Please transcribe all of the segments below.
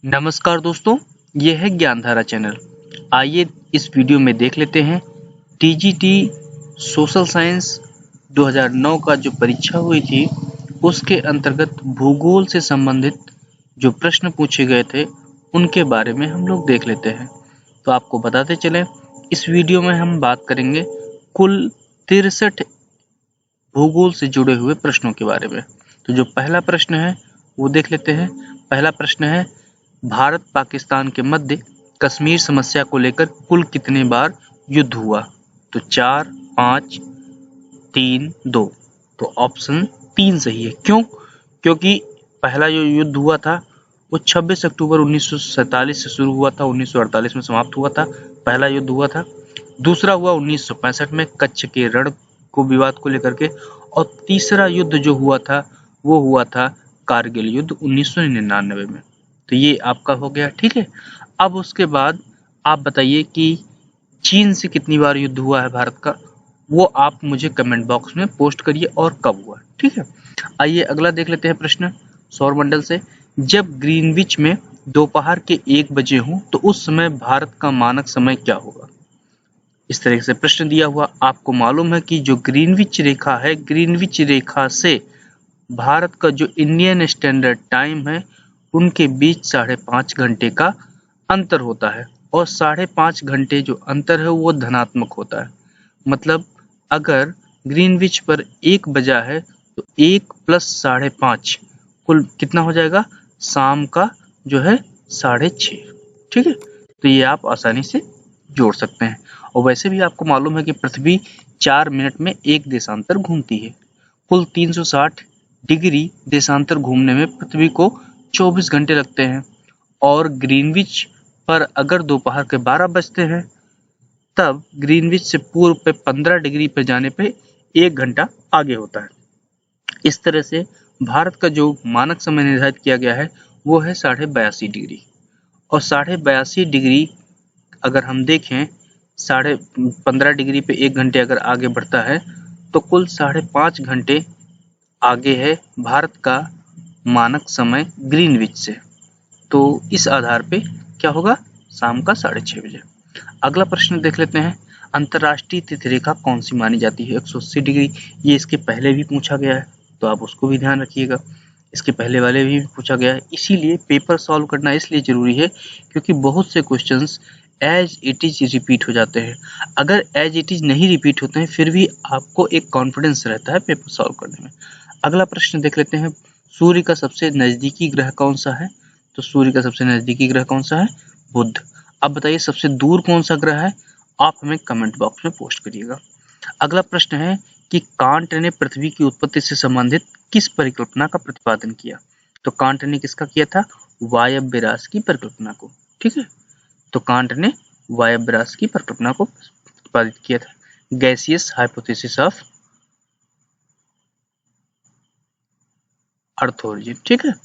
नमस्कार दोस्तों, ये है ज्ञानधारा चैनल। आइए इस वीडियो में देख लेते हैं टीजीटी सोशल साइंस 2009 का जो परीक्षा हुई थी उसके अंतर्गत भूगोल से संबंधित जो प्रश्न पूछे गए थे उनके बारे में हम लोग देख लेते हैं। तो आपको बताते चलें, इस वीडियो में हम बात करेंगे कुल 63 भूगोल से जुड़े हुए प्रश्नों के बारे में। तो जो पहला प्रश्न है वो देख लेते हैं। पहला प्रश्न है, भारत पाकिस्तान के मध्य कश्मीर समस्या को लेकर कुल कितने बार युद्ध हुआ? तो 4, 5, 3, 2। तो ऑप्शन 3 सही है। क्यों? क्योंकि पहला जो युद्ध हुआ था वो 26 अक्टूबर 1947 से शुरू हुआ था, 1948 में समाप्त हुआ था। पहला युद्ध हुआ था। दूसरा हुआ 1965 में कच्छ के रण को विवाद को लेकर के, और तीसरा युद्ध जो हुआ था वो हुआ था कारगिल युद्ध 1999 में। तो ये आपका हो गया, ठीक है। अब उसके बाद आप बताइए कि चीन से कितनी बार युद्ध हुआ है भारत का, वो आप मुझे कमेंट बॉक्स में पोस्ट करिए और कब हुआ, ठीक है। आइए अगला देख लेते हैं प्रश्न सौरमंडल से। जब ग्रीनविच में दोपहर के 1 बजे हों तो उस समय भारत का मानक समय क्या होगा? इस तरह से प्रश्न दिया हुआ। आपको मालूम है कि जो ग्रीनविच रेखा है, ग्रीनविच रेखा से भारत का जो इंडियन स्टैंडर्ड टाइम है उनके बीच 5.5 घंटे का अंतर होता है, और 5.5 घंटे जो अंतर है वो धनात्मक होता है। मतलब अगर ग्रीनविच पर 1 बजा है तो 1 + 5.5 कुल कितना हो जाएगा? शाम का जो है 6:30, ठीक है। तो ये आप आसानी से जोड़ सकते हैं। और वैसे भी आपको मालूम है कि पृथ्वी 4 मिनट में एक देशांतर घूमती है। कुल 360 डिग्री देशांतर घूमने में पृथ्वी को 24 घंटे लगते हैं, और ग्रीनविच पर अगर दोपहर के 12 बजते हैं तब ग्रीनविच से पूर्व पे 15 डिग्री पे जाने पे 1 घंटा आगे होता है। इस तरह से भारत का जो मानक समय निर्धारित किया गया है वो है 82.5 डिग्री। और 82.5 डिग्री अगर हम देखें, 15 डिग्री पे 1 घंटे अगर आगे बढ़ता है तो कुल 5.5 घंटे आगे है भारत का मानक समय ग्रीनविच से। तो इस आधार पे क्या होगा? शाम का 6:30 बजे। अगला प्रश्न देख लेते हैं। अंतरराष्ट्रीय तिथि रेखा कौन सी मानी जाती है? 180 डिग्री। ये इसके पहले भी पूछा गया है, तो आप उसको भी ध्यान रखिएगा। इसके पहले वाले भी पूछा गया है, इसीलिए पेपर सॉल्व करना इसलिए जरूरी है क्योंकि बहुत से questions as it is repeat हो जाते हैं। अगर एज इट इज नहीं रिपीट होते हैं फिर भी आपको एक कॉन्फिडेंस रहता है पेपर सॉल्व करने में। अगला प्रश्न देख लेते हैं। सूर्य का सबसे नजदीकी ग्रह कौन सा है? तो सूर्य का सबसे नजदीकी ग्रह कौन सा है? बुध। अब बताइए सबसे दूर कौन सा ग्रह है? आप हमें कमेंट बॉक्स में पोस्ट करिएगा। अगला प्रश्न है कि कांट ने पृथ्वी की उत्पत्ति से संबंधित किस परिकल्पना का प्रतिपादन किया? तो कांट ने किसका किया था? वायव्य राशि की परिकल्पना को, ठीक है। तो कांट ने वायव्य राशि की परिकल्पना को प्रतिपादित किया था, gaseous hypothesis of earth origin, ठीक है।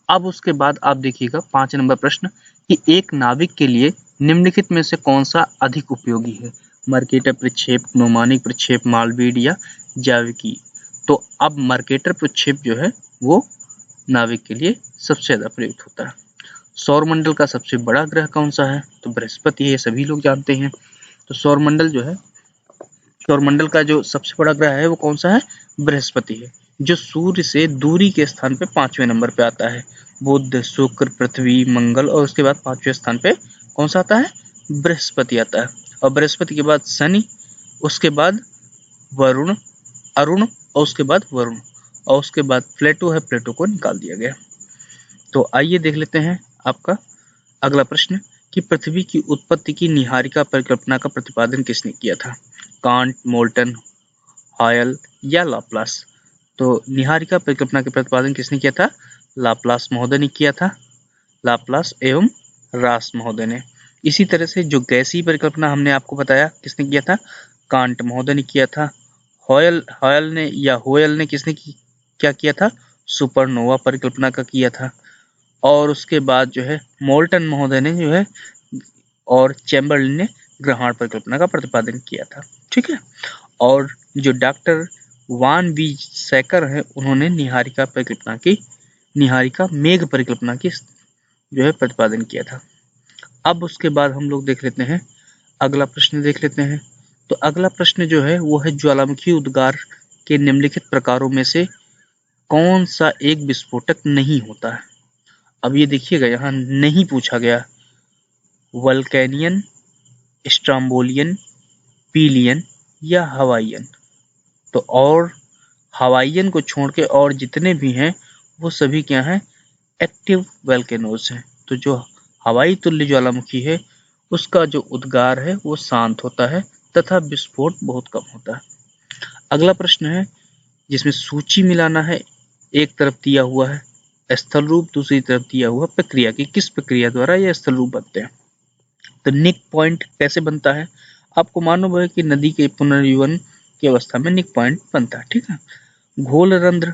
अब उसके बाद आप देखिएगा 5 नंबर प्रश्न कि एक नाविक के लिए निम्नलिखित में से कौन सा अधिक उपयोगी है? मर्केटर प्रक्षेप, नौमानिक प्रक्षेप, मालवीड या जाविकी? तो अब मर्केटर प्रक्षेप जो है वो नाविक के लिए सबसे ज्यादा प्रयुक्त होता है। सौरमंडल का सबसे बड़ा ग्रह कौन सा है? तो बृहस्पति है, सभी लोग जानते हैं। तो सौरमंडल जो है, सौरमंडल का जो सबसे बड़ा ग्रह है वो कौन सा है? बृहस्पति है, जो सूर्य से दूरी के स्थान पे 5वें नंबर पे आता है। बुध, शुक्र, पृथ्वी, मंगल, और उसके बाद 5वें स्थान पे कौन सा आता है? बृहस्पति आता है। और बृहस्पति के बाद शनि, उसके बाद वरुण, अरुण, और उसके बाद वरुण, और उसके बाद प्लेटो है, प्लेटो को निकाल दिया गया। तो आइए देख लेते हैं आपका अगला प्रश्न कि पृथ्वी की उत्पत्ति की निहारिका परिकल्पना का प्रतिपादन किसने किया था? कांट, मोल्टन, हॉयल या लाप्लास? तो निहारिका परिकल्पना के प्रतिपादन किसने किया था? लाप्लास महोदय ने किया था। लाप्लास एवं रास महोदय ने। इसी तरह से जो गैसीय परिकल्पना हमने आपको बताया किसने किया था? कांट महोदय ने किया था। होयल ने किसने क्या किया था? सुपरनोवा परिकल्पना का किया था। और उसके बाद जो है मोल्टन महोदय ने जो है, और चैम्बरलिन ने ग्रहण परिकल्पना का प्रतिपादन किया था, ठीक है। और जो डॉक्टर वान वी सैकर है उन्होंने निहारिका मेघ परिकल्पना की जो है प्रतिपादन किया था। अब उसके बाद हम लोग देख लेते हैं, अगला प्रश्न देख लेते हैं। तो अगला प्रश्न जो है वो है, ज्वालामुखी उद्गार के निम्नलिखित प्रकारों में से कौन सा एक विस्फोटक नहीं होता है। अब ये देखिएगा, यहाँ नहीं पूछा गया वल्केनियन, स्ट्राम्बोलियन, पीलियन या हवाईयन। तो और हवाईयन को छोड़ के और जितने भी हैं वो सभी क्या हैं, एक्टिव वोल्केनोज हैं। तो जो हवाई तुल्य ज्वालामुखी है उसका जो उद्गार है वो शांत होता है तथा विस्फोट बहुत कम होता है। अगला प्रश्न है जिसमें सूची मिलाना है, एक तरफ दिया हुआ है स्थल रूप, दूसरी तरफ दिया हुआ प्रक्रिया की किस प्रक्रिया द्वारा यह स्थल रूप बनते हैं। तो निक पॉइंट कैसे बनता है, आपको मालूम है कि नदी के पुनर्जीवन की अवस्था में निक पॉइंट बनता है, ठीक है। घोल रंध्र,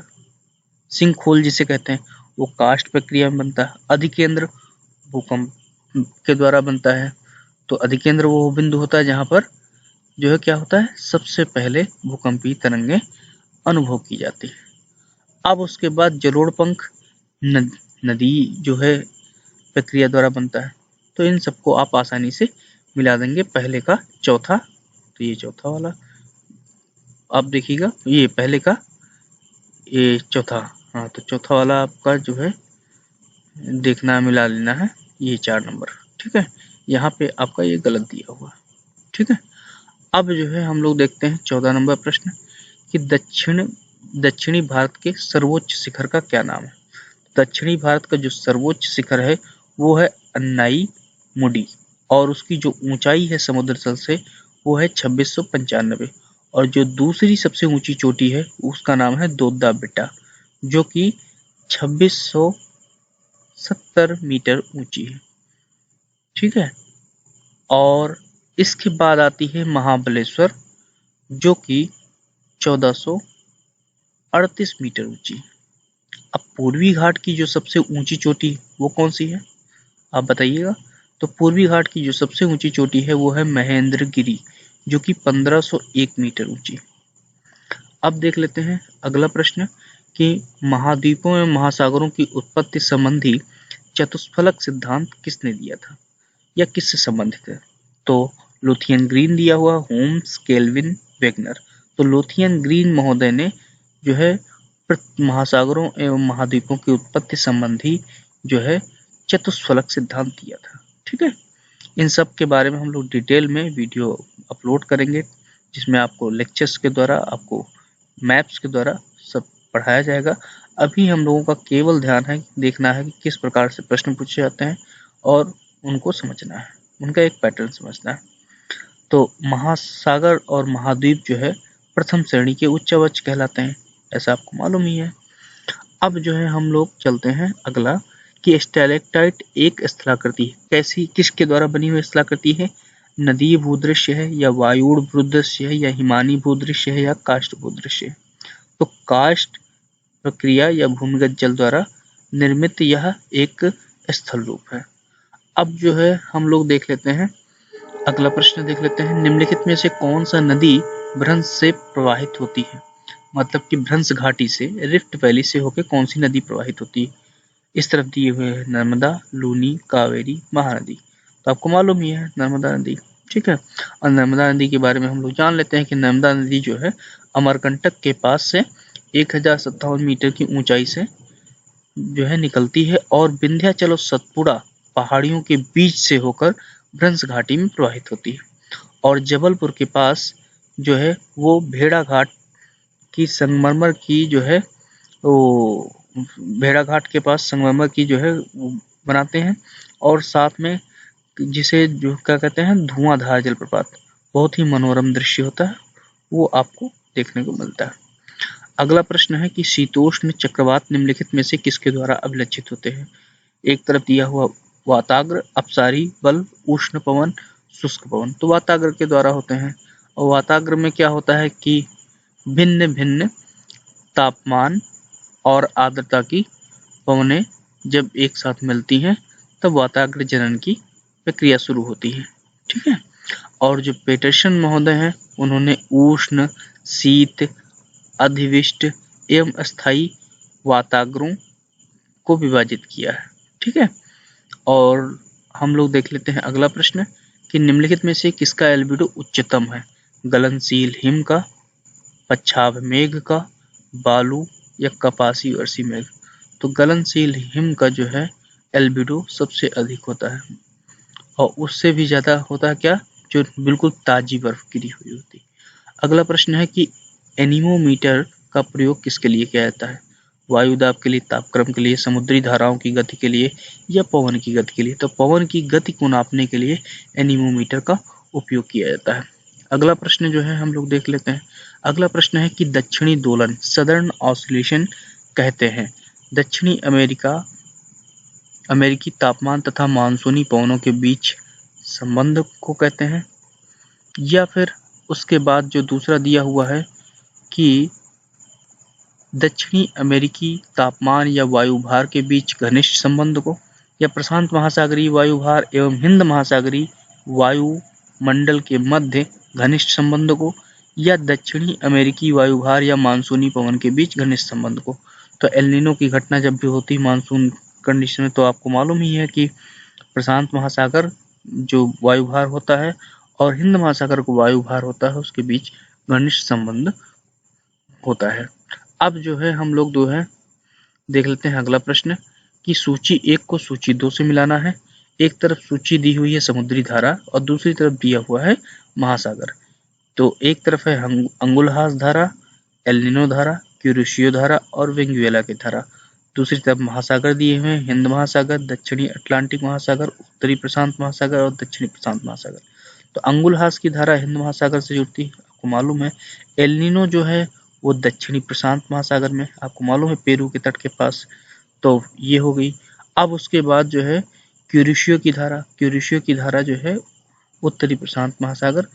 सिंक होल जिसे कहते हैं, वो कास्ट प्रक्रिया में बनता है। अधिकेंद्र भूकंप के द्वारा बनता है। तो अधिकेंद्र वो बिंदु होता है जहां पर जो है क्या होता है, सबसे पहले भूकंपीय तरंगें अनुभव की जाती है। अब उसके बाद जलोढ़ पंख नदी जो है प्रक्रिया द्वारा बनता है। तो इन सबको आप आसानी से मिला देंगे, पहले का चौथा, तो ये चौथा वाला आप देखिएगा, ये पहले का ये चौथा, हाँ तो चौथा वाला आपका जो है देखना मिला लेना है, ये 4 नंबर, ठीक है। यहाँ पे आपका ये गलत दिया हुआ है, ठीक है। अब जो है हम लोग देखते हैं 14 नंबर प्रश्न कि दक्षिणी भारत के सर्वोच्च शिखर का क्या नाम है। दक्षिणी भारत का जो सर्वोच्च शिखर है वो है अन्नाई मुडी, और उसकी जो ऊंचाई है समुद्र तल से वो है 2695, और जो दूसरी सबसे ऊंची चोटी है उसका नाम है दोद्दा बेटा, जो कि 2670 मीटर ऊंची है, ठीक है। और इसके बाद आती है महाबलेश्वर, जो कि 1438 मीटर ऊंची। अब पूर्वी घाट की जो सबसे ऊंची चोटी वो कौन सी है, आप बताइएगा। तो पूर्वी घाट की जो सबसे ऊंची चोटी है वो है महेंद्रगिरी, जो कि 1501 मीटर ऊंची। अब देख लेते हैं अगला प्रश्न कि महाद्वीपों एवं महासागरों की उत्पत्ति संबंधी चतुष्फलक सिद्धांत किसने दिया था या किससे संबंधित है। तो लोथियन ग्रीन दिया हुआ, होम्स, केल्विन, वेगनर। तो लोथियन ग्रीन महोदय ने जो है महासागरों एवं महाद्वीपों की उत्पत्ति संबंधी जो है चतुष्फलक सिद्धांत दिया था, ठीक है। इन सब के बारे में हम लोग डिटेल में वीडियो अपलोड करेंगे, जिसमें आपको लेक्चर्स के द्वारा, आपको मैप्स के द्वारा सब पढ़ाया जाएगा। अभी हम लोगों का केवल ध्यान है देखना है कि किस प्रकार से प्रश्न पूछे जाते हैं और उनको समझना है, उनका एक पैटर्न समझना है। तो महासागर और महाद्वीप जो है प्रथम श्रेणी के उच्चवच कहलाते हैं, ऐसा आपको मालूम ही है। अब जो है हम लोग चलते हैं अगला कि स्टैलेक्टाइट एक स्थलाकृति कैसी किसके द्वारा बनी हुई स्थलाकृति है, नदीय भूदृश्य है या वायुड़ भूदृश्य है या हिमानी भूदृश्य है या काष्ठ भूदृश्य है। तो काष्ठ प्रक्रिया या भूमिगत जल द्वारा निर्मित यह एक स्थल रूप है। अब जो है हम लोग देख लेते हैं अगला प्रश्न देख लेते हैं, निम्नलिखित में से कौन सा नदी भ्रंश से प्रवाहित होती है। मतलब कि भ्रंश घाटी से, रिफ्ट वैली से होकर कौन सी नदी प्रवाहित होती है। इस तरफ दिए हुए हैं नर्मदा, लूनी, कावेरी, महानदी। तो आपको मालूम ही है नर्मदा नदी, ठीक है। और नर्मदा नदी के बारे में हम लोग जान लेते हैं कि नर्मदा नदी जो है अमरकंटक के पास से 1057 मीटर की ऊंचाई से जो है निकलती है और विंध्याचल और सतपुड़ा पहाड़ियों के बीच से होकर भ्रंश घाटी में प्रवाहित होती है। और जबलपुर के पास जो है वो भेड़ा घाट की संगमरमर की जो है वो भेड़ा घाट के पास संगमरमर की जो है बनाते हैं, और साथ में जिसे जो क्या कहते हैं धुआंधार जलप्रपात, बहुत ही मनोरम दृश्य होता है, वो आपको देखने को मिलता है। अगला प्रश्न है कि शीतोष्ण चक्रवात निम्नलिखित में से किसके द्वारा अभिलक्षित होते हैं। एक तरफ दिया हुआ वाताग्र, अपसारी बल, उष्ण पवन, शुष्क पवन। तो वाताग्र के द्वारा होते हैं, और वाताग्र में क्या होता है कि भिन्न भिन्न तापमान और आर्द्रता की पवनें जब एक साथ मिलती हैं तब वाताग्र जनन की प्रक्रिया शुरू होती है, ठीक है। और जो पेटरसन महोदय हैं उन्होंने उष्ण, शीत, अधिविष्ट एवं स्थायी वाताग्रों को विभाजित किया है, ठीक है। और हम लोग देख लेते हैं अगला प्रश्न कि निम्नलिखित में से किसका एल्बिडो उच्चतम है? गलनशील हिम का, पच्छाव मेघ का, बालू या कपासी वर्षी मेघ। तो गलनशील हिम का जो है एल्बिडो सबसे अधिक होता है और उससे भी ज्यादा होता है क्या, जो बिल्कुल ताजी बर्फ गिरी हुई होती है। अगला प्रश्न है कि एनीमोमीटर का प्रयोग किसके लिए किया जाता है? वायु दाब के लिए, तापक्रम के लिए, समुद्री धाराओं की गति के लिए या पवन की गति के लिए? तो पवन की गति को नापने के लिए एनीमोमीटर का उपयोग किया जाता है। अगला प्रश्न जो है हम लोग देख लेते हैं। अगला प्रश्न है कि दक्षिणी दोलन, सदर्न ऑसिलेशन कहते हैं दक्षिणी अमेरिकी तापमान तथा मानसूनी पवनों के बीच संबंध को कहते हैं, या फिर उसके बाद जो दूसरा दिया हुआ है कि दक्षिणी अमेरिकी तापमान या वायुभार के बीच घनिष्ठ संबंध को, या प्रशांत महासागरीय वायुभार एवं हिंद महासागरीय वायुमंडल के मध्य घनिष्ठ संबंध को, या दक्षिणी अमेरिकी वायुभार या मानसूनी पवन के बीच घनिष्ठ संबंध को। तो एल नीनो की घटना जब भी होती है मानसून कंडीशन में, तो आपको मालूम ही है कि प्रशांत महासागर जो वायुभार होता है और हिंद महासागर को वायुभार होता है, उसके बीच घनिष्ठ संबंध होता है। अब जो है हम लोग जो है देख लेते हैं अगला प्रश्न कि सूची 1 को सूची 2 से मिलाना है। एक तरफ सूची दी हुई है समुद्री धारा और दूसरी तरफ दिया हुआ है महासागर। तो एक तरफ है अंगुलहास धारा, एल नीनो धारा, क्यूरिशियो धारा और वेनेजुएला की धारा। दूसरी तरफ महासागर दिए हुए हैं, हिंद महासागर, दक्षिणी अटलांटिक महासागर, उत्तरी प्रशांत महासागर और दक्षिणी प्रशांत महासागर। तो अंगुलहास की धारा हिंद महासागर से जुड़ती है, आपको मालूम है। एल नीनो जो है वो दक्षिणी प्रशांत महासागर में, आपको मालूम है, पेरू के तट के पास। तो ये हो गई। अब उसके बाद जो है क्यूरिशियो की धारा जो है उत्तरी प्रशांत महासागर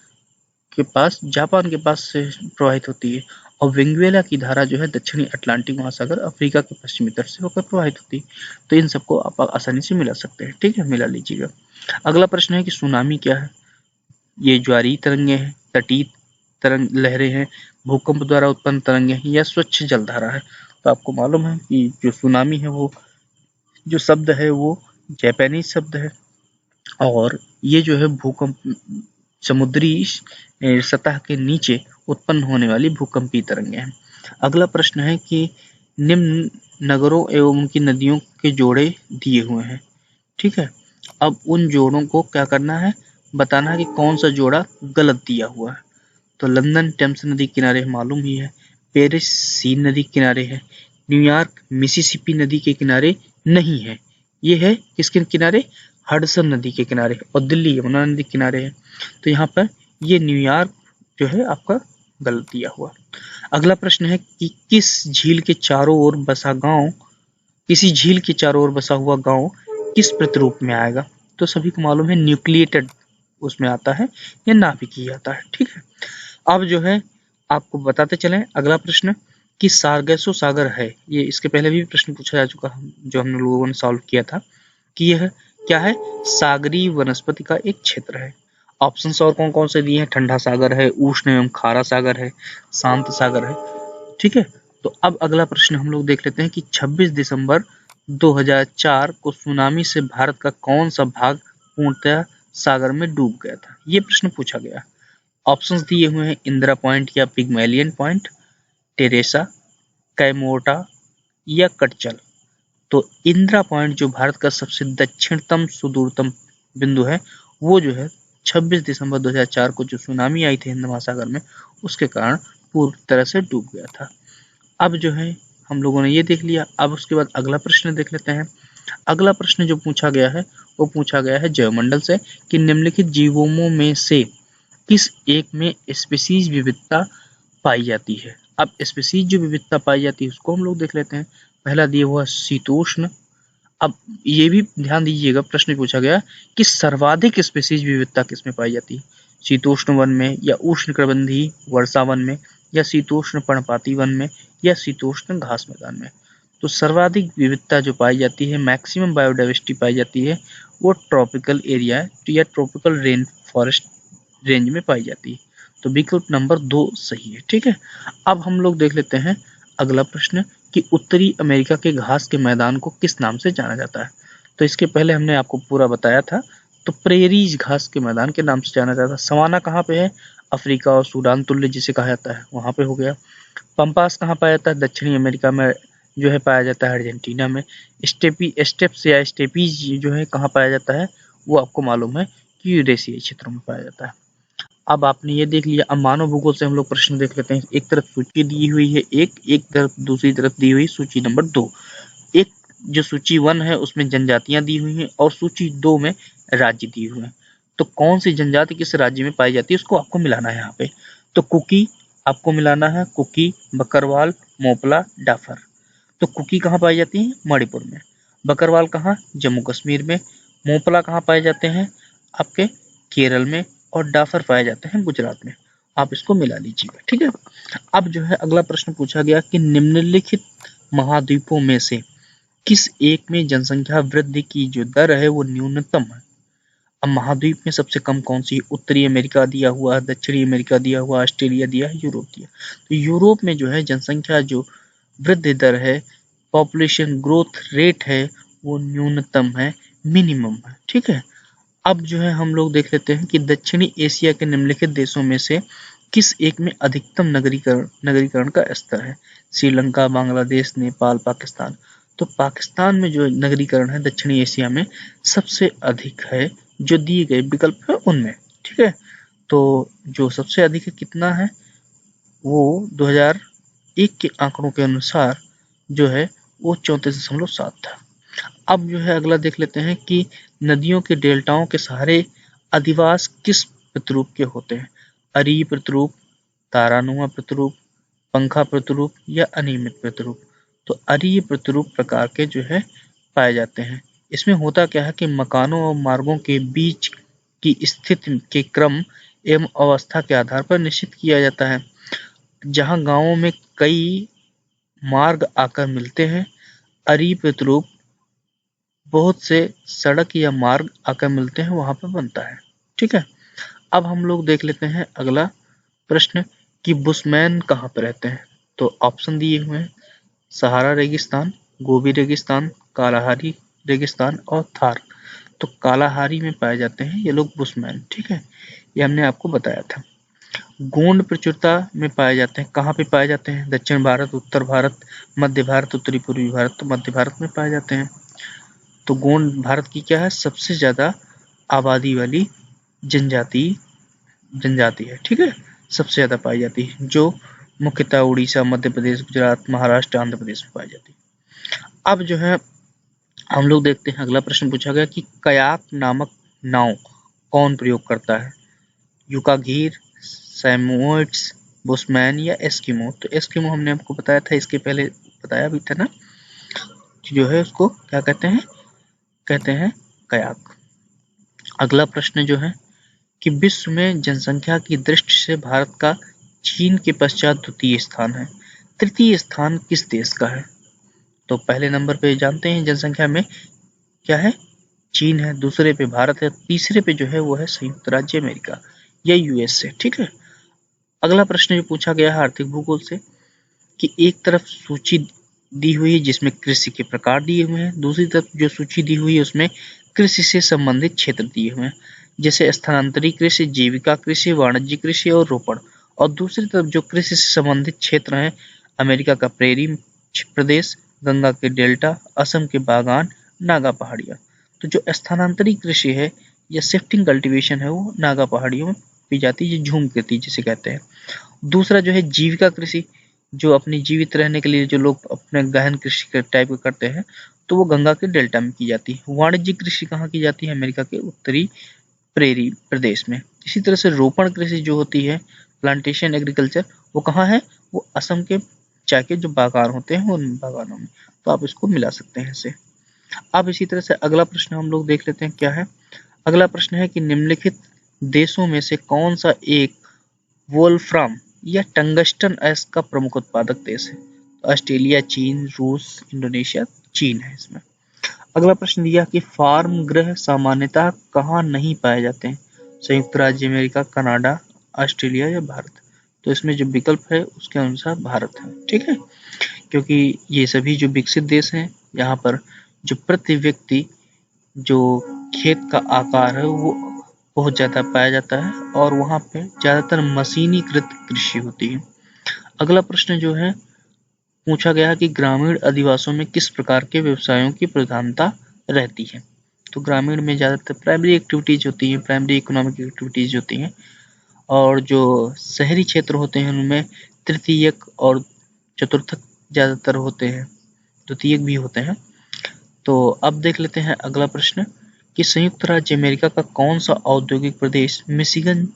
के पास, जापान के पास से प्रवाहित होती है, और वेनेजुएला की धारा जो है दक्षिणी अटलांटिक महासागर, अफ्रीका के पश्चिमी तट से होकर प्रवाहित होती है। तो इन सबको आप आसानी से मिला सकते हैं, ठीक है, मिला लीजिएगा। अगला प्रश्न है कि सुनामी क्या है? ये ज्वारीय तरंगे हैं, तटीय तरंग लहरें हैं, भूकंप द्वारा उत्पन्न तरंगे हैं, या स्वच्छ जलधारा है? तो आपको मालूम है कि जो सुनामी है वो जो शब्द है वो जापानीज शब्द है, और ये जो है भूकंप समुद्री सतह के नीचे उत्पन्न होने वाली भूकंपीय तरंगे हैं। अगला प्रश्न है कि निम्न नगरों एवं उनकी नदियों के जोड़े दिए हुए हैं, ठीक है। अब उन जोड़ों को क्या करना है, बताना है कि कौन सा जोड़ा गलत दिया हुआ है। तो लंदन टेम्स नदी किनारे मालूम ही है, पेरिस सीन नदी किनारे है, न्यूयॉर्क मिसिसिपी नदी के किनारे नहीं है। ये है किसके किनारे? हडसन नदी के किनारे, और दिल्ली यमुना नदी के किनारे है। तो यहाँ पर ये न्यूयॉर्क जो है आपका गलत दिया हुआ। अगला प्रश्न है कि किसी झील के चारों ओर बसा हुआ गांव किस प्रतिरूप में आएगा? तो सभी को मालूम है न्यूक्लिएटेड उसमें आता है या नाभिकीय आता है, ठीक है। अब जो है आपको बताते चलें अगला प्रश्न कि सारगैसो सागर है, ये इसके पहले भी प्रश्न पूछा जा चुका है जो हम लोगों ने सॉल्व किया था, कि यह क्या है? सागरीय वनस्पति का एक क्षेत्र है। ऑप्शंस और कौन कौन से दिए हैं? ठंडा सागर है, उष्ण एवं खारा सागर है, शांत सागर है, ठीक है। तो अब अगला प्रश्न हम लोग देख लेते हैं कि 26 दिसंबर 2004 को सुनामी से भारत का कौन सा भाग पूर्णतः सागर में डूब गया था? ये प्रश्न पूछा गया। ऑप्शंस दिए हुए हैं इंदिरा पॉइंट या पिग्मेलियन पॉइंट, टेरेसा, कैमोर्टा या कटचल। तो इंदिरा पॉइंट जो भारत का सबसे दक्षिणतम सुदूरतम बिंदु है, वो जो है 26 दिसंबर 2004 को जो सुनामी आई थी हिंद महासागर में, उसके कारण पूरी तरह से डूब गया था। अब जो है हम लोगों ने ये देख लिया। अब उसके बाद अगला प्रश्न देख लेते हैं। अगला प्रश्न जो पूछा गया है वो पूछा गया है जैवमंडल से कि निम्नलिखित जीवों में से किस एक में स्पीसीज विविधता पाई जाती है? अब स्पीसीज जो विविधता पाई जाती है उसको हम लोग देख लेते हैं। पहला दिया हुआ शीतोष्ण। अब ये भी ध्यान दीजिएगा, प्रश्न पूछा गया कि सर्वाधिक स्पीसीज विविधता किसमें पाई जाती है? शीतोष्ण वन में, या उष्णकटिबंधीय वर्षा वन में, या शीतोष्ण पर्णपाती वन में, या शीतोष्ण घास मैदान में? तो सर्वाधिक विविधता जो पाई जाती है, मैक्सिमम बायोडाइवर्सिटी पाई जाती है, वो ट्रॉपिकल एरिया या ट्रॉपिकल रेन फॉरेस्ट रेंज में पाई जाती है। तो विकल्प नंबर 2 सही है, ठीक है। अब हम लोग देख लेते हैं अगला प्रश्न कि उत्तरी अमेरिका के घास के मैदान को किस नाम से जाना जाता है? तो इसके पहले हमने आपको पूरा बताया था। तो प्रेरीज घास के मैदान के नाम से जाना जाता है। सवाना कहाँ पे है? अफ्रीका और सूडान तुल्य जिसे कहा जाता है, वहां पे हो गया। पंपास कहाँ पाया जाता है? दक्षिणी अमेरिका में जो है पाया जाता है, अर्जेंटीना में। स्टेप्स या स्टेपीज जो है कहाँ पाया जाता है? वो आपको मालूम है कि यूरेशियाई क्षेत्रों में पाया जाता है। अब आपने ये देख लिया। अब मानव भूगोल से हम लोग प्रश्न देख लेते हैं। एक तरफ सूची दी हुई है, एक तरफ दूसरी तरफ दी हुई सूची नंबर 2। एक जो सूची 1 है उसमें जनजातियां दी हुई हैं और सूची 2 में राज्य दिए हुए हैं। तो कौन सी जनजाति किस राज्य में पाई जाती है उसको आपको मिलाना है यहाँ पे। तो कुकी आपको मिलाना है, कुकी, बकरवाल, मोपला, डाफर। तो कुकी कहाँ पाई जाती है? मणिपुर में। बकरवाल कहाँ? जम्मू कश्मीर में। मोपला कहाँ पाए जाते हैं? आपके केरल में। और डाफर पाए जाते हैं गुजरात में। आप इसको मिला लीजिएगा, ठीक है। अब जो है अगला प्रश्न पूछा गया कि निम्नलिखित महाद्वीपों में से किस एक में जनसंख्या वृद्धि की जो दर है वो न्यूनतम है? अब महाद्वीप में सबसे कम कौन सी है? उत्तरी अमेरिका दिया हुआ है, दक्षिणी अमेरिका दिया हुआ, ऑस्ट्रेलिया दिया है, यूरोप दिया। तो यूरोप में जो है जनसंख्या जो वृद्धि दर है, पॉपुलेशन ग्रोथ रेट है, वो न्यूनतम है, मिनिमम है, ठीक है। अब जो है हम लोग देख लेते हैं कि दक्षिणी एशिया के निम्नलिखित देशों में से किस एक में अधिकतम नगरीकरण का स्तर है? श्रीलंका, बांग्लादेश, नेपाल, पाकिस्तान। तो पाकिस्तान में जो नगरीकरण है दक्षिणी एशिया में सबसे अधिक है, जो दिए गए विकल्प है उनमें, ठीक है। तो जो सबसे अधिक है कितना है? वो 2001 के आंकड़ों के अनुसार जो है वो 34.7 था। अब जो है अगला देख लेते हैं कि नदियों के डेल्टाओं के सहारे अधिवास किस प्रतिरूप के होते हैं? अरीय प्रतिरूप, तारानुमा प्रतिरूप, पंखा प्रतिरूप या अनियमित प्रतिरूप। तो अरीय प्रतिरूप प्रकार के जो है पाए जाते हैं। इसमें होता क्या है कि मकानों और मार्गों के बीच की स्थिति के क्रम एवं अवस्था के आधार पर निश्चित किया जाता है। जहां गांवों में कई मार्ग आकर मिलते हैं, अरीय प्रतिरूप बहुत से सड़क या मार्ग आकर मिलते हैं वहां पर बनता है, ठीक है। अब हम लोग देख लेते हैं अगला प्रश्न कि बुशमैन कहाँ पर रहते हैं। तो ऑप्शन दिए हुए हैं, सहारा रेगिस्तान, गोबी रेगिस्तान, कालाहारी रेगिस्तान और थार। तो कालाहारी में पाए जाते हैं ये लोग बुशमैन, ठीक है। ये हमने आपको बताया था। गोंड प्रचुरता में पाए जाते हैं। कहाँ पे पाए जाते हैं? दक्षिण भारत, उत्तर भारत, मध्य भारत, उत्तरी पूर्वी भारत। तो मध्य भारत में पाए जाते हैं। तो गोंड भारत की क्या है? सबसे ज्यादा आबादी वाली जनजाति है, ठीक है। सबसे ज्यादा पाई जाती है, जो मुख्यतः उड़ीसा, मध्य प्रदेश, गुजरात, महाराष्ट्र, आंध्र प्रदेश में पाई जाती है। अब जो है हम लोग देखते हैं अगला प्रश्न पूछा गया कि कयाक नामक नाव कौन प्रयोग करता है? युकागीर, सैमुअट्स, बुशमैन या एस्किमो। तो एस्किमो हमने आपको बताया था, इसके पहले बताया भी था ना, जो है उसको क्या कहते हैं कयाक। अगला प्रश्न जो है कि विश्व में जनसंख्या की दृष्टि से भारत का चीन के पश्चात द्वितीय स्थान है। तृतीय स्थान किस देश का है? तो पहले नंबर पे जानते हैं जनसंख्या में क्या है? चीन है, दूसरे पे भारत है, तीसरे पे जो है वो है संयुक्त राज्य अमेरिका या यूएसए, ठीक है। अगला प्रश्न जो पूछा गया है आर्थिक भूगोल से कि एक तरफ सूची दी हुई है जिसमें कृषि के प्रकार दिए हुए हैं, दूसरी तरफ जो सूची दी हुई है उसमें कृषि से संबंधित क्षेत्र दिए हुए हैं, जैसे स्थानांतरित कृषि, जीविका कृषि, वाणिज्य कृषि और रोपण। और दूसरी तरफ जो कृषि से संबंधित क्षेत्र हैं, अमेरिका का प्रेरी प्रदेश, गंगा के डेल्टा, असम के बागान, नागा पहाड़ियां। तो जो स्थानांतरित कृषि है या शिफ्टिंग कल्टीवेशन है वो नागा पहाड़ियों में की जाती है, झूम खेती जिसे कहते हैं। दूसरा जो है जीविका कृषि, जो अपनी जीवित रहने के लिए जो लोग अपने गहन कृषि के टाइप करते हैं, तो वो गंगा के डेल्टा में की जाती है। वाणिज्यिक कृषि कहाँ की जाती है? अमेरिका के उत्तरी प्रेरी प्रदेश में। इसी तरह से रोपण कृषि जो होती है, प्लांटेशन एग्रीकल्चर, वो कहाँ है? वो असम के चाय के जो बागान होते हैं उन बागानों में। तो आप इसको मिला सकते हैं इसे। अब इसी तरह से अगला प्रश्न हम लोग देख लेते हैं क्या है। अगला प्रश्न है कि निम्नलिखित देशों में से कौन सा एक वोल्फ्राम या टंगस्टन अयस्क का प्रमुख उत्पादक देश है? ऑस्ट्रेलिया, चीन, रूस, इंडोनेशिया। चीन है इसमें। अगला प्रश्न दिया कि फार्म ग्रह सामान्यतः कहाँ नहीं पाए जाते हैं? संयुक्त राज्य अमेरिका, कनाडा, ऑस्ट्रेलिया या भारत। तो इसमें जो विकल्प है उसके अनुसार भारत है, ठीक है। क्योंकि ये सभी जो विकसित देश हैं, यहाँ पर जो प्रति व्यक्ति जो खेत का आकार है वो बहुत ज़्यादा पाया जाता है और वहाँ पे ज़्यादातर मशीनीकृत कृषि होती है। अगला प्रश्न जो है पूछा गया कि ग्रामीण अधिवासों में किस प्रकार के व्यवसायों की प्रधानता रहती है। तो ग्रामीण में ज़्यादातर प्राइमरी एक्टिविटीज होती हैं, प्राइमरी इकोनॉमिक एक्टिविटीज होती हैं, और जो शहरी क्षेत्र होते हैं उनमें तृतीयक और चतुर्थक ज़्यादातर होते हैं, द्वितीयक भी होते हैं। तो अब देख लेते हैं अगला प्रश्न कि संयुक्त राज्य अमेरिका का कौन सा औद्योगिक प्रदेश मिशिगन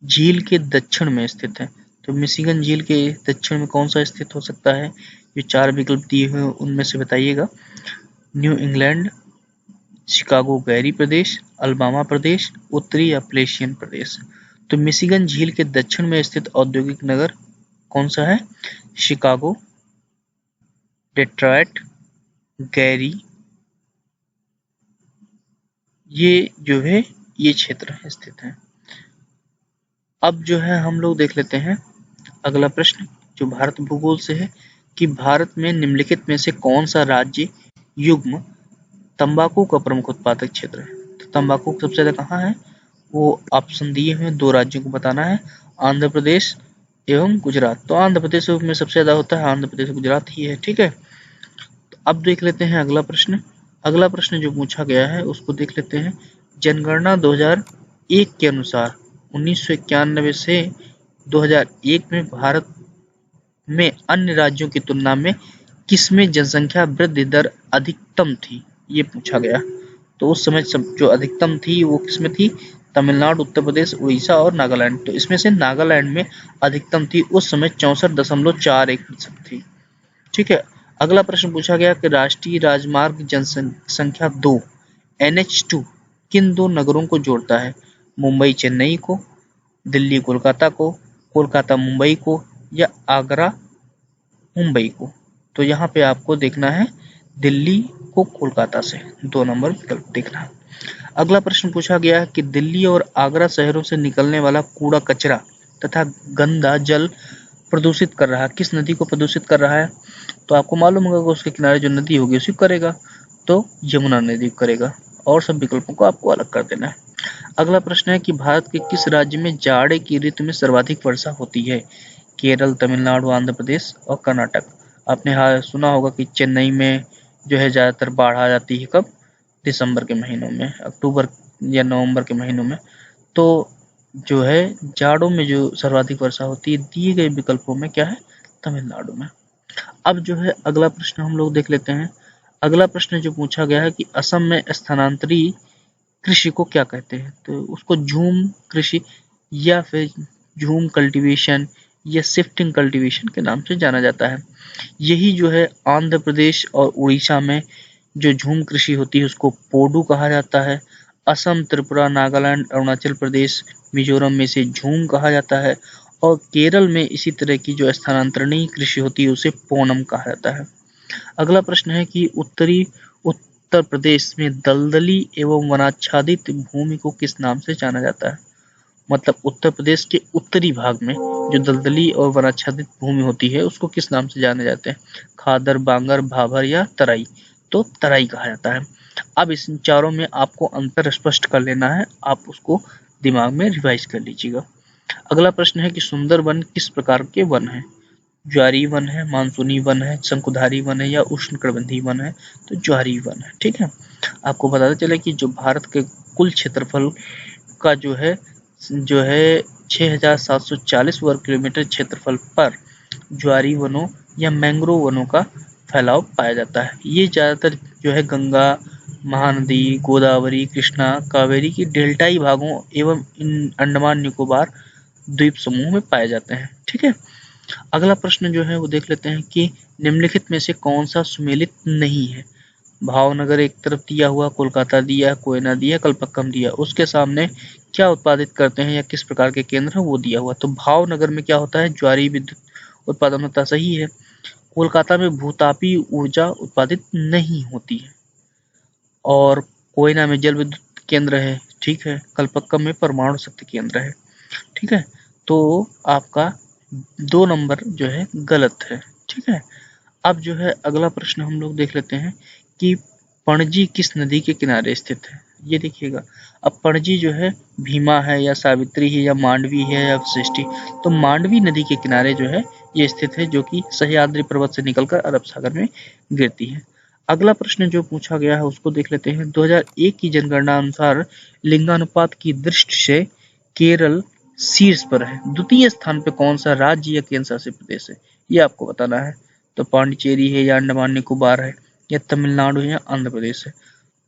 झील के दक्षिण में स्थित है। तो मिशिगन झील के दक्षिण में कौन सा स्थित हो सकता है। जो 4 विकल्प दिए हुए हैं उनमें से बताइएगा। न्यू इंग्लैंड, शिकागो गैरी प्रदेश, अल्बामा प्रदेश, उत्तरी अप्लेशियन प्रदेश। तो मिशिगन झील के दक्षिण में स्थित औद्योगिक नगर कौन सा है। शिकागो, डेट्रॉयट, गैरी, ये जो है ये क्षेत्र स्थित है। अब जो है हम लोग देख लेते हैं अगला प्रश्न जो भारत भूगोल से है कि भारत में निम्नलिखित में से कौन सा राज्य युग्म तंबाकू का प्रमुख उत्पादक क्षेत्र है। तो तंबाकू सबसे ज्यादा कहाँ है, वो ऑप्शन दिए हुए 2 राज्यों को बताना है, आंध्र प्रदेश एवं गुजरात। तो आंध्र प्रदेश में सबसे ज्यादा होता है, आंध्र प्रदेश गुजरात ही है। ठीक है, तो अब देख लेते हैं अगला प्रश्न। अगला प्रश्न जो पूछा गया है उसको देख लेते हैं। जनगणना 2001 के अनुसार 1991 से 2001 में भारत में अन्य राज्यों की तुलना में किसमें जनसंख्या वृद्धि दर अधिकतम थी, ये पूछा गया। तो उस समय सब जो अधिकतम थी वो किसमें थी, तमिलनाडु, उत्तर प्रदेश, उड़ीसा और नागालैंड। तो इसमें से नागालैंड में अधिकतम थी, उस समय 64.41% थी। ठीक है, अगला प्रश्न पूछा गया कि राष्ट्रीय राजमार्ग जनसंख्या 2 NH2 किन 2 नगरों को जोड़ता है, मुंबई चेन्नई को, दिल्ली कोलकाता को, कोलकाता मुंबई को या आगरा मुंबई को। तो यहाँ पे आपको देखना है दिल्ली को कोलकाता से, 2 नंबर विकल्प देखना है। अगला प्रश्न पूछा गया है कि दिल्ली और आगरा शहरों से निकलने वाला कूड़ा कचरा तथा गंदा जल प्रदूषित कर रहा है, किस नदी को प्रदूषित कर रहा है। तो आपको मालूम होगा कि उसके किनारे जो नदी होगी उसी करेगा, तो यमुना नदी करेगा, और सब विकल्पों को आपको अलग कर देना है। अगला प्रश्न है कि भारत के किस राज्य में जाड़े की ऋतु में सर्वाधिक वर्षा होती है, केरल, तमिलनाडु, आंध्र प्रदेश और कर्नाटक। आपने सुना होगा कि चेन्नई में जो है ज़्यादातर बाढ़ आ जाती है, कब, दिसंबर के महीनों में, अक्टूबर या नवंबर के महीनों में। तो जो है जाड़ों में जो सर्वाधिक वर्षा होती है दिए गए विकल्पों में क्या है, तमिलनाडु में। अब जो है अगला प्रश्न हम लोग देख लेते हैं। अगला प्रश्न जो पूछा गया है कि असम में स्थानांतरी कृषि को क्या कहते हैं। तो उसको झूम कृषि या फिर झूम कल्टीवेशन या शिफ्टिंग कल्टीवेशन के नाम से जाना जाता है। यही जो है आंध्र प्रदेश और उड़ीसा में जो झूम कृषि होती है उसको पोडू कहा जाता है। असम, त्रिपुरा, नागालैंड, अरुणाचल प्रदेश, मिजोरम में से झूम कहा जाता है, और केरल में इसी तरह की जो स्थानांतरणीय कृषि होती है उसे पोनम कहा जाता है। अगला प्रश्न है कि उत्तर प्रदेश में दलदली एवं वनाच्छादित भूमि को किस नाम से जाना जाता है। मतलब उत्तर प्रदेश के उत्तरी भाग में जो दलदली और वनाच्छादित भूमि होती है उसको किस नाम से जाने जाते हैं, खादर, बांगर, भाभर या तराई। तो तराई कहा जाता है। अब इस चारों में आपको अंतर स्पष्ट कर लेना है, आप उसको दिमाग में रिवाइज कर लीजिएगा। अगला प्रश्न है कि सुंदर वन किस प्रकार के वन है, ज्वारी वन है, मानसूनी वन है, शंकुधारी वन है या उष्णकटिबंधीय वन है। तो ज्वारी वन है। ठीक है, आपको बताते चले कि जो भारत के कुल क्षेत्रफल का जो है 6,740 वर्ग किलोमीटर क्षेत्रफल पर ज्वारी वनों या मैंग्रोव वनों का फैलाव पाया जाता है। ये ज्यादातर जो है गंगा, महानदी, गोदावरी, कृष्णा, कावेरी की डेल्टाई भागों एवं अंडमान निकोबार द्वीप समूह में पाए जाते हैं। ठीक है, अगला प्रश्न जो है वो देख लेते हैं कि निम्नलिखित में से कौन सा सुमेलित नहीं है। भावनगर एक तरफ दिया हुआ, कोलकाता दिया, कोयना दिया, कल्पक्कम दिया, उसके सामने क्या उत्पादित करते हैं या किस प्रकार के केंद्र है वो दिया हुआ। तो भावनगर में क्या होता है, ज्वारी विद्युत उत्पादन होता, सही है। कोलकाता में भूतापी ऊर्जा उत्पादित नहीं होती है, और कोयना में जल विद्युत केंद्र है। ठीक है, कल्पक्कम में परमाणु शक्ति केंद्र है। ठीक है, तो आपका 2 नंबर जो है गलत है। ठीक है, अब जो है अगला प्रश्न हम लोग देख लेते हैं कि पणजी किस नदी के किनारे स्थित है? ये देखिएगा, अब पणजी जो है भीमा है या सावित्री है या मांडवी है या वशिष्ठी, तो मांडवी नदी के किनारे जो है ये स्थित है, जो कि सह्याद्री पर्वत से निकलकर अरब सागर में गिरती है। अगला प्रश्न जो पूछा गया है उसको देख लेते हैं। 2001 की जनगणना अनुसार लिंगानुपात की दृष्टि से केरल शीर्ष पर है, द्वितीय स्थान पे कौन सा राज्य या केंद्र शासित प्रदेश है, ये आपको बताना है। तो पांडिचेरी है या अंडमान निकोबार है या तमिलनाडु है या आंध्र प्रदेश है।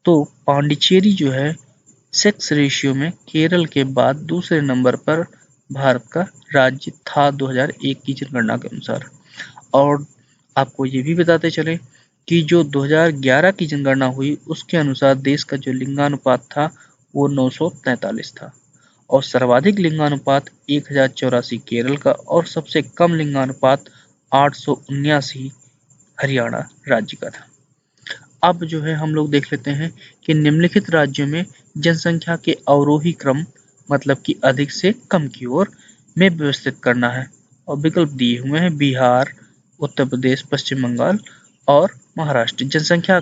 तो पांडिचेरी जो है सेक्स रेशियो में केरल के बाद दूसरे नंबर पर भारत का राज्य था 2001 की जनगणना के अनुसार। और आपको ये भी बताते चले कि जो 2011 की जनगणना हुई उसके अनुसार देश का जो लिंगानुपात था वो 943 था, और सर्वाधिक लिंगानुपात 1084 केरल का और सबसे कम लिंगानुपात 879 हरियाणा राज्य का था। अब जो है हम लोग देख लेते हैं कि निम्नलिखित राज्यों में जनसंख्या के अवरोही क्रम, मतलब कि अधिक से कम की ओर में व्यवस्थित करना है, और विकल्प दिए हुए हैं बिहार, उत्तर प्रदेश, पश्चिम बंगाल और महाराष्ट्र। जनसंख्या,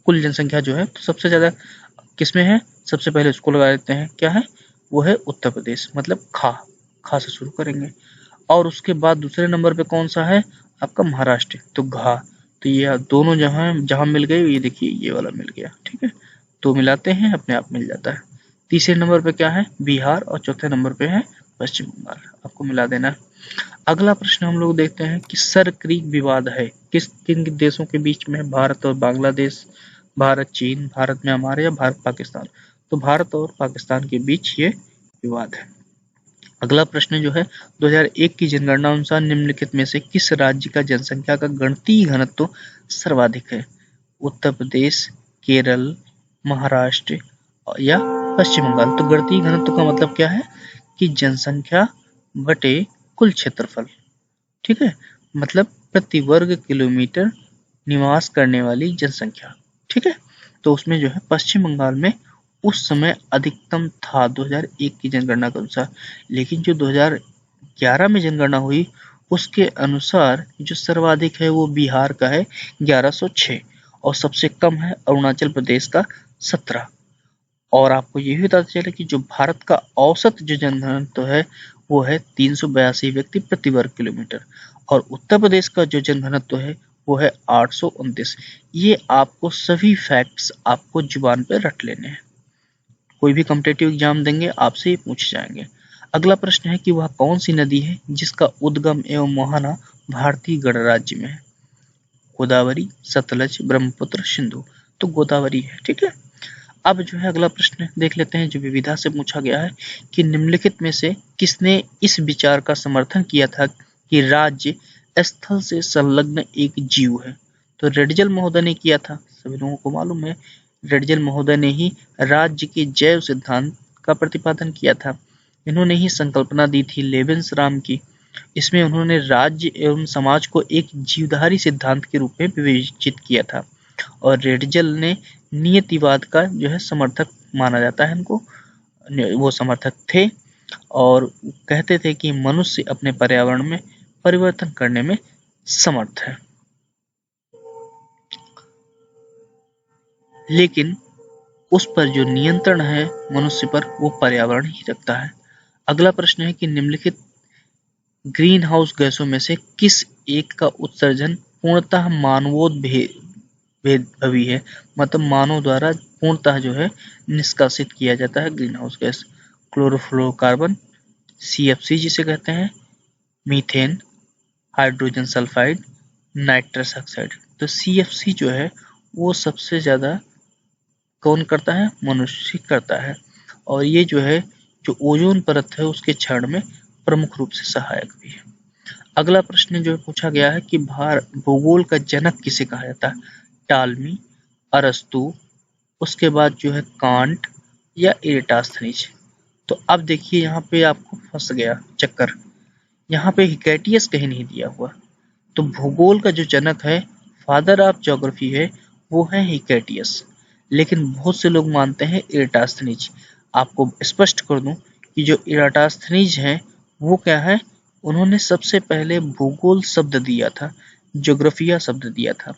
कुल जनसंख्या जो है तो सबसे ज्यादा किसमें है, सबसे पहले उसको लगा देते हैं, क्या है वो है उत्तर प्रदेश, मतलब खा से शुरू करेंगे। और उसके बाद दूसरे नंबर पे कौन सा है आपका महाराष्ट्र, तो घा। तो ये दोनों जहां मिल गए, ये देखिए ये वाला मिल गया, ठीक है, तो मिलाते हैं अपने आप मिल जाता है। तीसरे नंबर पे क्या है बिहार और चौथे नंबर पे है पश्चिम बंगाल, आपको मिला देना है। अगला प्रश्न हम लोग देखते हैं कि सर क्रीक विवाद है किस किन देशों के बीच में है, भारत और बांग्लादेश, भारत चीन, भारत म्यांमार या भारत पाकिस्तान। तो भारत और पाकिस्तान के बीच ये विवाद है। अगला प्रश्न जो है 2001 की जनगणना अनुसार निम्नलिखित में से किस राज्य का जनसंख्या का गणतीय घनत्व सर्वाधिक है, उत्तर प्रदेश, केरल, महाराष्ट्र या पश्चिम बंगाल। तो गणतीय घनत्व का मतलब क्या है कि जनसंख्या बटे कुल क्षेत्रफल, ठीक है, मतलब प्रति वर्ग किलोमीटर निवास करने वाली जनसंख्या, ठीक है। तो उसमें जो है पश्चिम बंगाल में उस समय अधिकतम था 2001 की जनगणना के अनुसार, लेकिन जो 2011 में जनगणना हुई उसके अनुसार जो सर्वाधिक है वो बिहार का है 1106, और सबसे कम है अरुणाचल प्रदेश का 17। और आपको ये भी बताते चले कि जो भारत का औसत जो जनघनत्व है वो है 382 व्यक्ति प्रति वर्ग किलोमीटर, और उत्तर प्रदेश का जो जनघनत्व है वो है 829। ये आपको सभी फैक्ट्स आपको जुबान पे रट लेने हैं, कोई भी कॉम्पिटिटिव एग्जाम देंगे आपसे ये पूछे जाएंगे। अगला प्रश्न है कि वह कौन सी नदी है जिसका उद्गम एवं मोहना भारतीय गणराज्य में है, गोदावरी, सतलज, ब्रह्मपुत्र, सिंधु। तो गोदावरी है, ठीक है। अब जो है अगला प्रश्न देख लेते हैं जो विविधा से पूछा गया है कि निम्नलिखित में से किसने इस विचार का समर्थन किया था कि राज्य स्थल से संलग्न एक जीव है। तो रेडजल महोदय ने किया था, सभी लोगों को मालूम है, रेडजल महोदय ने ही राज्य के जैव सिद्धांत का प्रतिपादन किया था। इन्होंने ही संकल्पना दी थी लेबेंसराम की। इसमें उन्होंने राज्य एवं समाज को एक जीवधारी सिद्धांत के रूप में विवेचित किया था, और रेडजल ने नियतिवाद का जो है समर्थक माना जाता है इनको, वो समर्थक थे और कहते थे कि मनुष्य अपने पर्यावरण में परिवर्तन करने में समर्थ है, लेकिन उस पर जो नियंत्रण है मनुष्य पर वो पर्यावरण ही रखता है। अगला प्रश्न है कि निम्नलिखित ग्रीन हाउस गैसों में से किस एक का उत्सर्जन पूर्णतः मानवोद्भवी है, मतलब मानव द्वारा पूर्णतः जो है निष्कासित किया जाता है green house gas. Chlorofluorocarbon, CFC जिसे कहते हैं, methane, hydrogen sulphide, nitrous oxide. तो CFC जो है वो सबसे ज्यादा कौन करता है, मनुष्य करता है, और ये जो है जो ओजोन परत है उसके क्षरण में प्रमुख रूप से सहायक भी है। अगला प्रश्न जो पूछा गया है कि भूगोल का जनक किसे कहा जाता है, टालमी, अरस्तु, उसके बाद जो है कांट या इरेटास्थनीज। तो अब देखिए यहाँ पे आपको फंस गया चक्कर, यहाँ पे हिकैटियस कहीं नहीं दिया हुआ। तो भूगोल का जो जनक है, फादर ऑफ ज्योग्राफी है, वो है हिकैटियस, लेकिन बहुत से लोग मानते हैं इरेटास्थनीज। आपको स्पष्ट कर दूं कि जो इरेटास्थनीज हैं वो क्या है, उन्होंने सबसे पहले भूगोल शब्द दिया था, ज्योग्राफिया शब्द दिया था,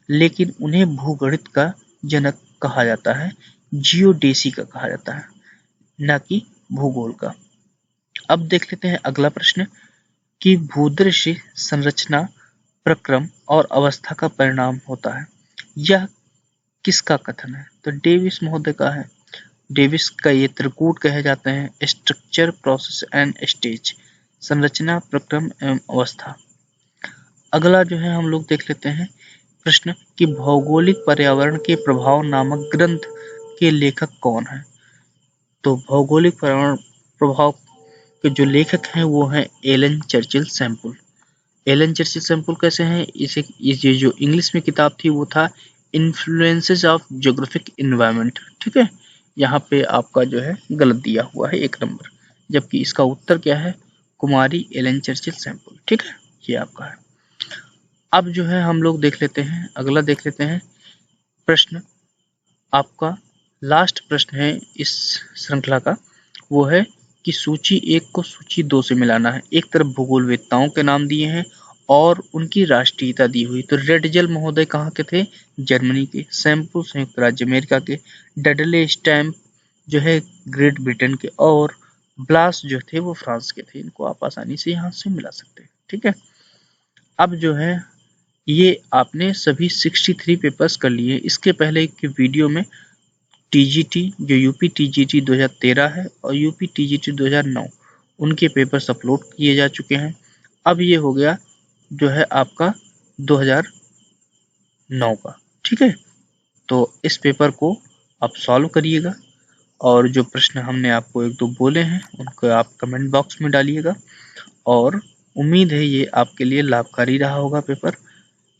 लेकिन उन्हें भूगणित का जनक कहा जाता है, जियोडेसी का कहा जाता है, न कि भूगोल का। अब देख लेते हैं अगला प्रश्न कि भूदृश्य संरचना प्रक्रम और अवस्था का परिणाम होता है। यह किसका कथन है? तो डेविस महोदय का है। डेविस का ये त्रिकूट कहे जाते हैं, स्ट्रक्चर, प्रोसेस एंड स्टेज, संरचना, प्रक्रम एवं अवस्था। अगला जो है हम लोग देख लेते हैं प्रश्न कि भौगोलिक पर्यावरण के प्रभाव नामक ग्रंथ के लेखक कौन है? तो भौगोलिक पर्यावरण प्रभाव के जो लेखक हैं वो हैं Ellen Churchill Semple. Ellen Churchill Semple कैसे हैं? इसे जो इंग्लिश में किताब थी वो था इन्फ्लुएंसेस ऑफ ज्योग्राफिक एनवायरनमेंट। ठीक है, यहाँ पे आपका जो है गलत दिया हुआ है 1 नंबर, जबकि इसका उत्तर क्या है? कुमारी एलन चर्चिल सैंपल। ठीक है, ये आपका है। अब जो है हम लोग देख लेते हैं, अगला देख लेते हैं प्रश्न। आपका लास्ट प्रश्न है इस श्रृंखला का, वो है कि सूची 1 को सूची 2 से मिलाना है। एक तरफ भूगोलवेत्ताओं के नाम दिए हैं और उनकी राष्ट्रीयता दी हुई। तो रेडजल महोदय कहाँ के थे? जर्मनी के। सैंपल संयुक्त राज्य अमेरिका के। डडले स्टैम्प जो है ग्रेट ब्रिटेन के, और ब्लास जो थे वो फ्रांस के थे। इनको आप आसानी से यहाँ से मिला सकते हैं। ठीक है, अब जो है ये आपने सभी 63 पेपर्स कर लिए। इसके पहले की वीडियो में टीजीटी जो यूपी टीजीटी 2013 है और यूपी टीजीटी 2009 उनके पेपर्स अपलोड किए जा चुके हैं। अब ये हो गया जो है आपका 2009 का। ठीक है, तो इस पेपर को आप सॉल्व करिएगा और जो प्रश्न हमने आपको 1-2 बोले हैं उनको आप कमेंट बॉक्स में डालिएगा, और उम्मीद है ये आपके लिए लाभकारी रहा होगा पेपर।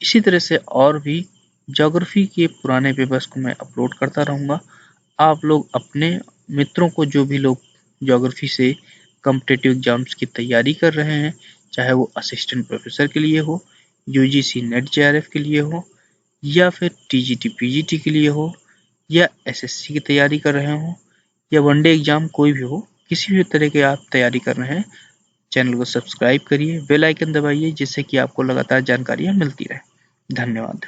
इसी तरह से और भी ज्योग्राफी के पुराने पेपर्स को मैं अपलोड करता रहूँगा। आप लोग अपने मित्रों को, जो भी लोग ज्योग्राफी से कॉम्पिटिटिव एग्जाम्स की तैयारी कर रहे हैं, चाहे वो असिस्टेंट प्रोफेसर के लिए हो, यूजीसी नेट जेआरएफ के लिए हो, या फिर टीजीटी पीजीटी के लिए हो, या एसएससी की तैयारी कर रहे हो, या वनडे एग्जाम कोई भी हो, किसी भी तरह के आप तैयारी कर रहे हैं, चैनल को सब्सक्राइब करिए, बेल आइकन दबाइए, जिससे कि आपको लगातार जानकारियाँ मिलती रहे। धन्यवाद।